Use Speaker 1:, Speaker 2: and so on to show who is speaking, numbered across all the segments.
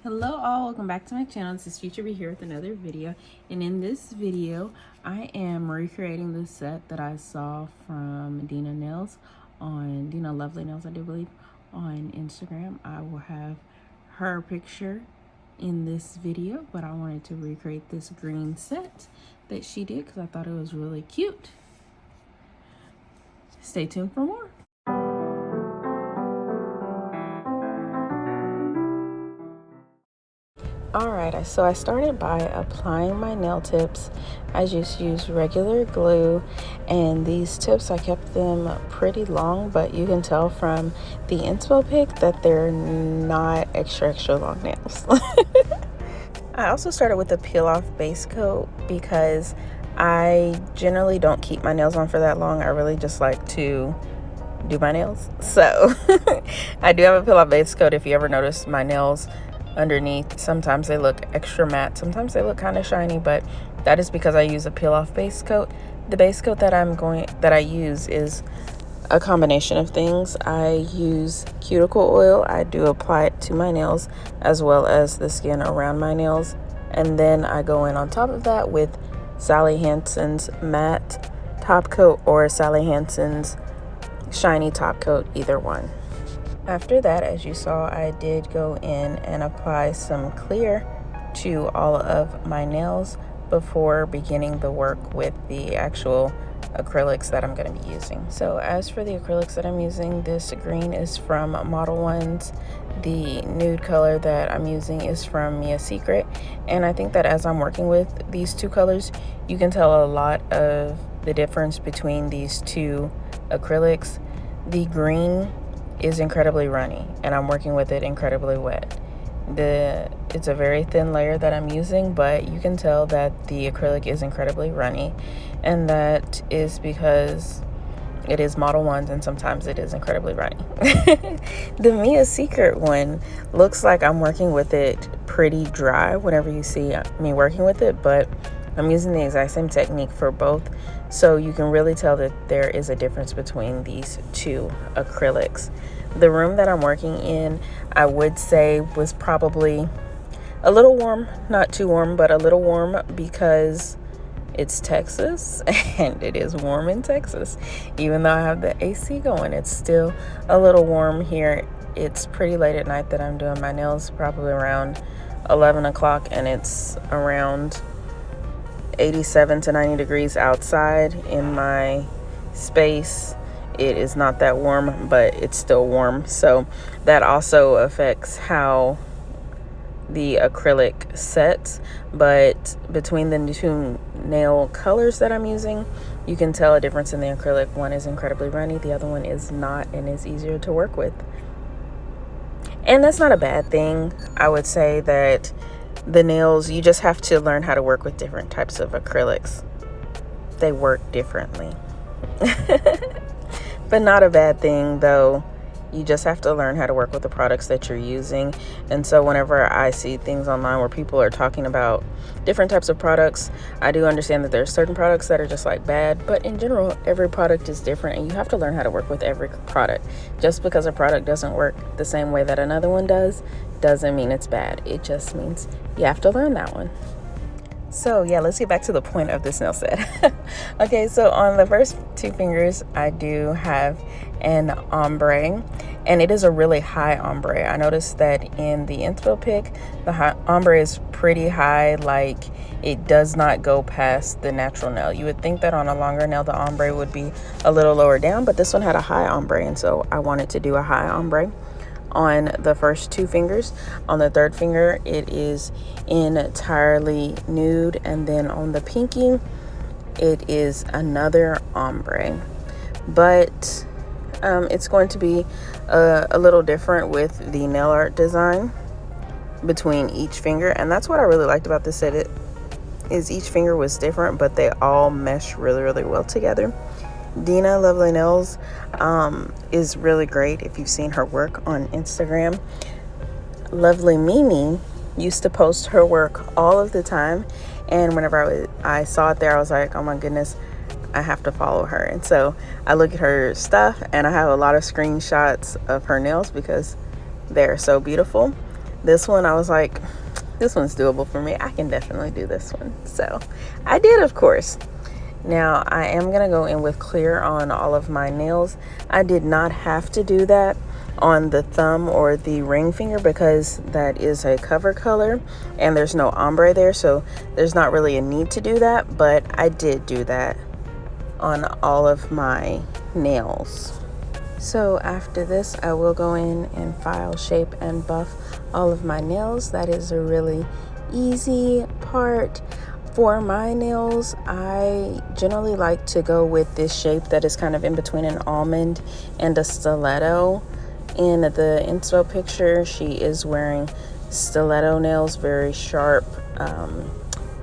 Speaker 1: Hello all, welcome back to my channel. This is Future Be here with another video, and in this video I am recreating the set that I saw from Dina Nails on Dina Lovely Nails, I do believe, on Instagram. I will have her picture in this video, but I wanted to recreate this green set that she did because I thought it was really cute. Stay tuned for more. Alright, so I started by applying my nail tips. I just used regular glue, and these tips, I kept them pretty long, but you can tell from the inspo pic that they're not extra long nails. I also started with a peel off base coat because I generally don't keep my nails on for that long. I really just like to do my nails. So I do have a peel off base coat. If you ever notice my nails underneath, sometimes they look extra matte, sometimes they look kind of shiny, but that is because I use a peel off base coat. The base coat that I use is a combination of things. I use cuticle oil. I do apply it to my nails as well as the skin around my nails, and then I go in on top of that with Sally Hansen's matte top coat or Sally Hansen's shiny top coat, either one. After that, as you saw, I did go in and apply some clear to all of my nails before beginning the work with the actual acrylics that I'm going to be using. So as for the acrylics that I'm using, this green is from Modelones. The nude color that I'm using is from Secret. And I think that as I'm working with these two colors, you can tell a lot of the difference between these two acrylics. The green is incredibly runny, and I'm working with it incredibly wet. It's a very thin layer that I'm using, but you can tell that the acrylic is incredibly runny, and that is because it is Modelones and sometimes it is incredibly runny. The Secret one looks like I'm working with it pretty dry whenever you see me working with it, but I'm using the exact same technique for both, so you can really tell that there is a difference between these two acrylics. The room that I'm working in, I would say, was probably a little warm, not too warm, but a little warm because it's Texas and it is warm in Texas. Even though I have the AC going, it's still a little warm here. It's pretty late at night that I'm doing my nails, probably around 11 o'clock, and it's around 87 to 90 degrees outside in my space. It is not that warm, but it's still warm, so that also affects how the acrylic sets. But between the two nail colors that I'm using, you can tell a difference in the acrylic. One is incredibly runny, the other one is not, and is easier to work with. And that's not a bad thing. I would say that the nails, you just have to learn how to work with different types of acrylics. They work differently. But not a bad thing, though. You just have to learn how to work with the products that you're using. And so whenever I see things online where people are talking about different types of products, I do understand that there are certain products that are just like bad, but in general, every product is different, and you have to learn how to work with every product. Just because a product doesn't work the same way that another one does, doesn't mean it's bad. It just means you have to learn that one. So yeah, let's get back to the point of this nail set. Okay, so on the first two fingers, I do have an ombre, and it is a really high ombre. I noticed that in the inspo pic, the ombre is pretty high, like it does not go past the natural nail. You would think that on a longer nail, the ombre would be a little lower down, but this one had a high ombre, and so I wanted to do a high ombre on the first two fingers. On the third finger, it is entirely nude, and then on the pinky, it is another ombre. But it's going to be a little different with the nail art design between each finger, and that's what I really liked about this set. Is each finger was different, but they all mesh really well together. Dina Lovely Nails is really great if you've seen her work on Instagram. Lovely Mimi used to post her work all of the time, and whenever I saw it there, I was like, oh my goodness, I have to follow her. And so I look at her stuff, and I have a lot of screenshots of her nails because they're so beautiful. This one, I was like, this one's doable for me. I can definitely do this one. So I did, of course. Now I am going to go in with clear on all of my nails. I did not have to do that on the thumb or the ring finger because that is a cover color and there's no ombre there, so there's not really a need to do that, but I did do that on all of my nails. So after this, I will go in and file, shape, and buff all of my nails. That is a really easy part. For my nails, I generally like to go with this shape that is kind of in between an almond and a stiletto. In the inspo picture, she is wearing stiletto nails, very sharp,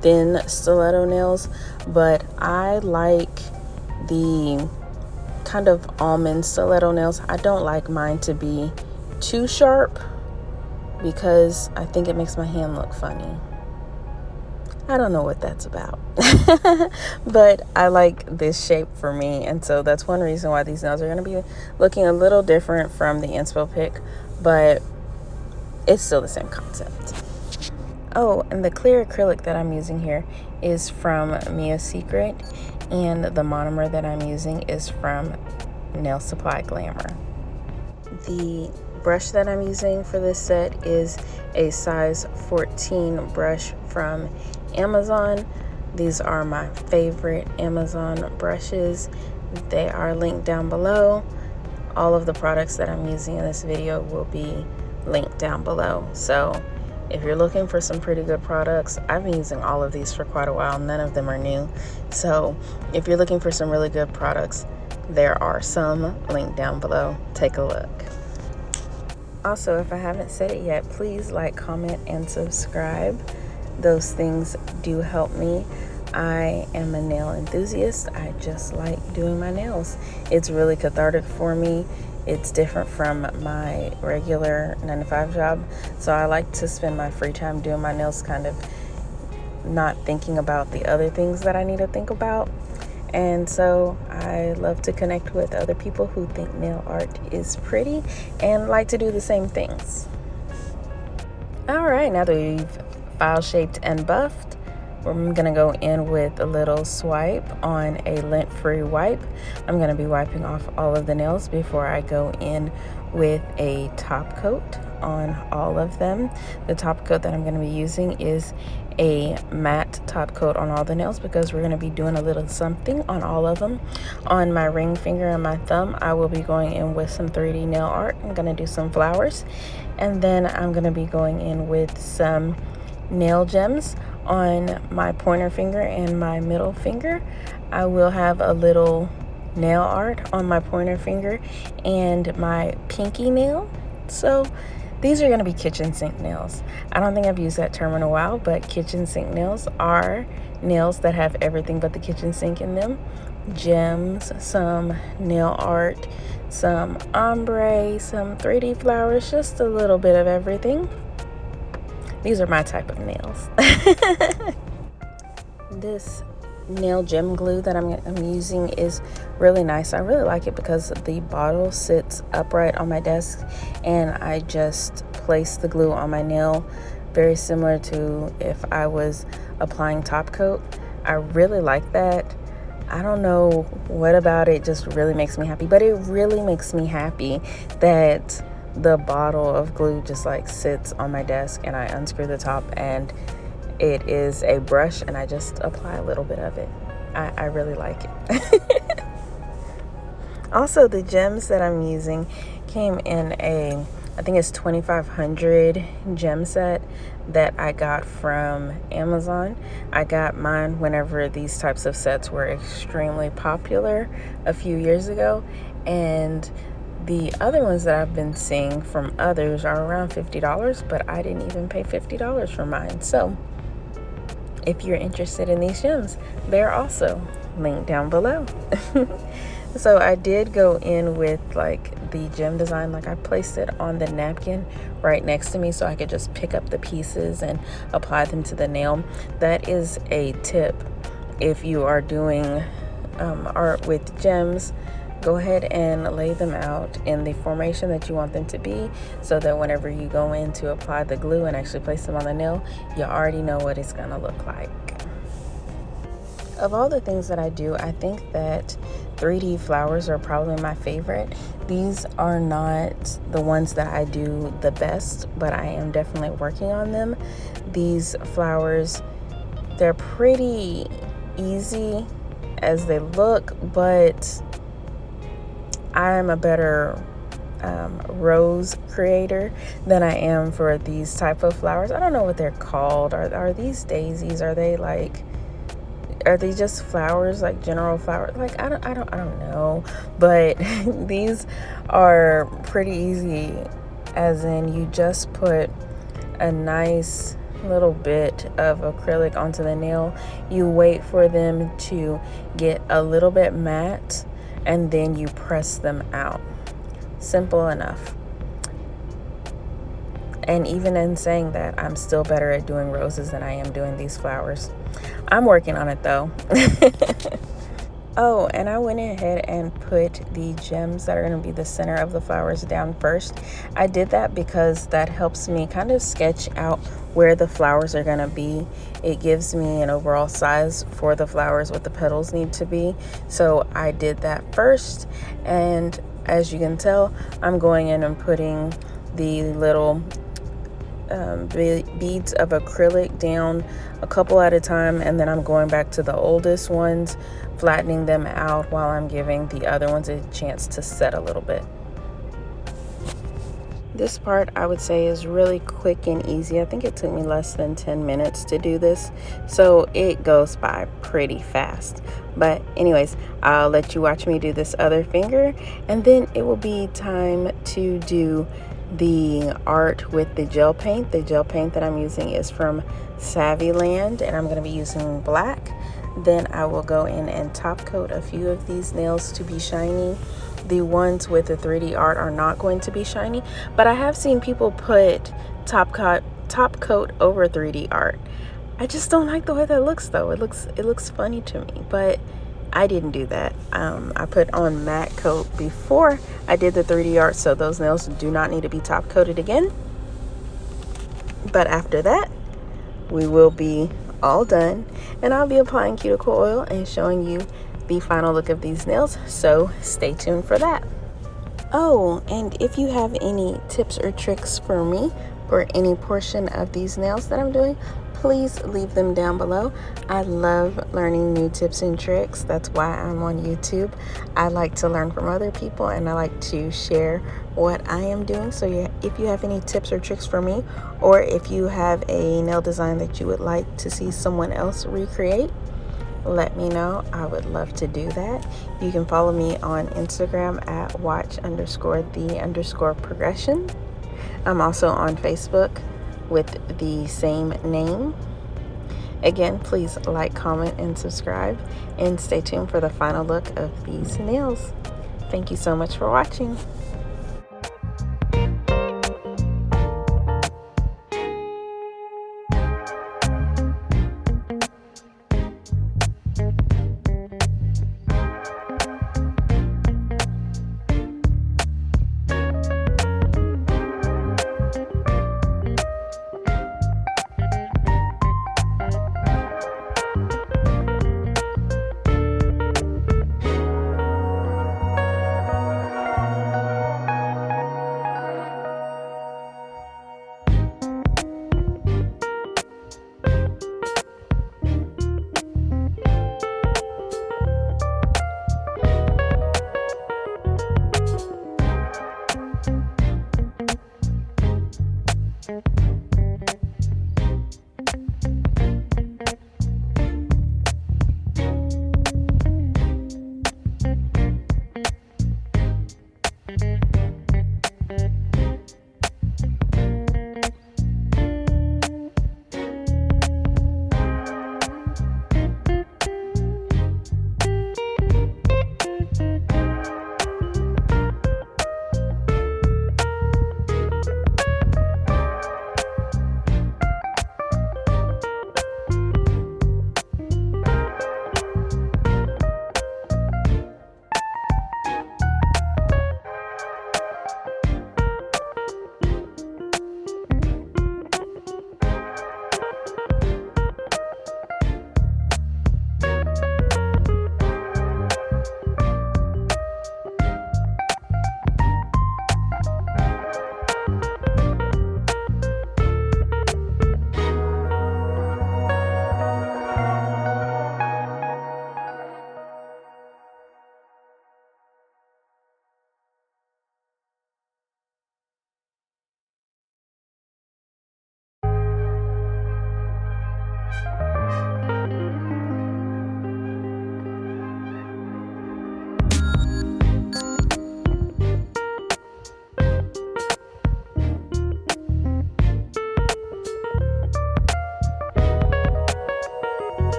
Speaker 1: thin stiletto nails, but I like the kind of almond stiletto nails. I don't like mine to be too sharp because I think it makes my hand look funny. I don't know what that's about. But I like this shape for me, and so that's one reason why these nails are going to be looking a little different from the inspo pic, but it's still the same concept. Oh, and the clear acrylic that I'm using here is from Secret, and the monomer that I'm using is from Nail Supply Glamour. The brush that I'm using for this set is a size 14 brush from Amazon. These are my favorite Amazon brushes. They are linked down below. All of the products that I'm using in this video will be linked down below. So if you're looking for some pretty good products, I've been using all of these for quite a while. None of them are new. So if you're looking for some really good products, there are some linked down below. Take a look. Also, if I haven't said it yet, please like, comment, and subscribe. Those things do help me. I am a nail enthusiast. I just like doing my nails. It's really cathartic for me. It's different from my regular 9-to-5 job. So I like to spend my free time doing my nails, kind of not thinking about the other things that I need to think about. And so I love to connect with other people who think nail art is pretty and like to do the same things. All right, now that we've file shaped and buffed, we're gonna go in with a little swipe on a lint-free wipe. I'm gonna be wiping off all of the nails before I go in with a top coat on all of them. The top coat that I'm gonna be using is a matte top coat on all the nails because we're gonna be doing a little something on all of them. On my ring finger and my thumb, I will be going in with some 3D nail art. I'm gonna do some flowers, and then I'm gonna be going in with some nail gems on my pointer finger and my middle finger. I will have a little nail art on my pointer finger and my pinky nail. So these are going to be kitchen sink nails. I don't think I've used that term in a while, but kitchen sink nails are nails that have everything but the kitchen sink in them. Gems, some nail art, some ombre, some 3D flowers, just a little bit of everything. These are my type of nails. This nail gem glue that I'm using is really nice. I really like it because the bottle sits upright on my desk and I just place the glue on my nail, very similar to if I was applying top coat. I really like that. I don't know what about it just really makes me happy, but it really makes me happy that the bottle of glue just like sits on my desk and I unscrew the top and it is a brush and I just apply a little bit of it. I really like it. Also, the gems that I'm using came in a, I think it's 2500 gem set that I got from Amazon. I got mine whenever these types of sets were extremely popular a few years ago, and the other ones that I've been seeing from others are around $50, but I didn't even pay $50 for mine. So if you're interested in these gems, they're also linked down below. So I did go in with like the gem design, like I placed it on the napkin right next to me so I could just pick up the pieces and apply them to the nail. That is a tip if you are doing art with gems. go ahead and lay them out in the formation that you want them to be, so that whenever you go in to apply the glue and actually place them on the nail, you already know what it's gonna look like. Of all the things that I do, I think that 3D flowers are probably my favorite. These are not the ones that I do the best, but I am definitely working on them. These flowers, they're pretty easy as they look, but I'm a better rose creator than I am for these type of flowers. I don't know what they're called. Are these daisies? Are they just flowers, like general flowers? Like I don't know, but these are pretty easy, as in you just put a nice little bit of acrylic onto the nail. You wait for them to get a little bit matte, and then you press them out. Simple enough. And even in saying that, I'm still better at doing roses than I am doing these flowers. I'm working on it though. Oh, and I went ahead and put the gems that are going to be the center of the flowers down first. I did that because that helps me kind of sketch out where the flowers are going to be. It gives me an overall size for the flowers, what the petals need to be. So I did that first, and as you can tell, I'm going in and putting the little beads of acrylic down a couple at a time, and then I'm going back to the oldest ones, flattening them out while I'm giving the other ones a chance to set a little bit. This part I would say is really quick and easy. I think it took me less than 10 minutes to do this, so it goes by pretty fast. But anyways, I'll let you watch me do this other finger, and then it will be time to do the art with the gel paint. The gel paint that I'm using is from Saviland, and I'm going to be using black. Then I will go in and top coat a few of these nails to be shiny. The ones with the 3D art are not going to be shiny, but I have seen people put top coat over 3D art. I just don't like the way that looks though. It looks funny to me, but I didn't do that. I put on matte coat before I did the 3D art, so those nails do not need to be top coated again. But after that, we will be all done, and I'll be applying cuticle oil and showing you the final look of these nails, so stay tuned for that. Oh, and if you have any tips or tricks for me for any portion of these nails that I'm doing, please leave them down below. I love learning new tips and tricks. That's why I'm on YouTube. I like to learn from other people, and I like to share what I am doing. So yeah, if you have any tips or tricks for me, or if you have a nail design that you would like to see someone else recreate, let me know. I would love to do that. You can follow me on Instagram at watch_the_progression. I'm also on Facebook with the same name. Again, please like, comment, and subscribe, and stay tuned for the final look of these nails. Thank you so much for watching.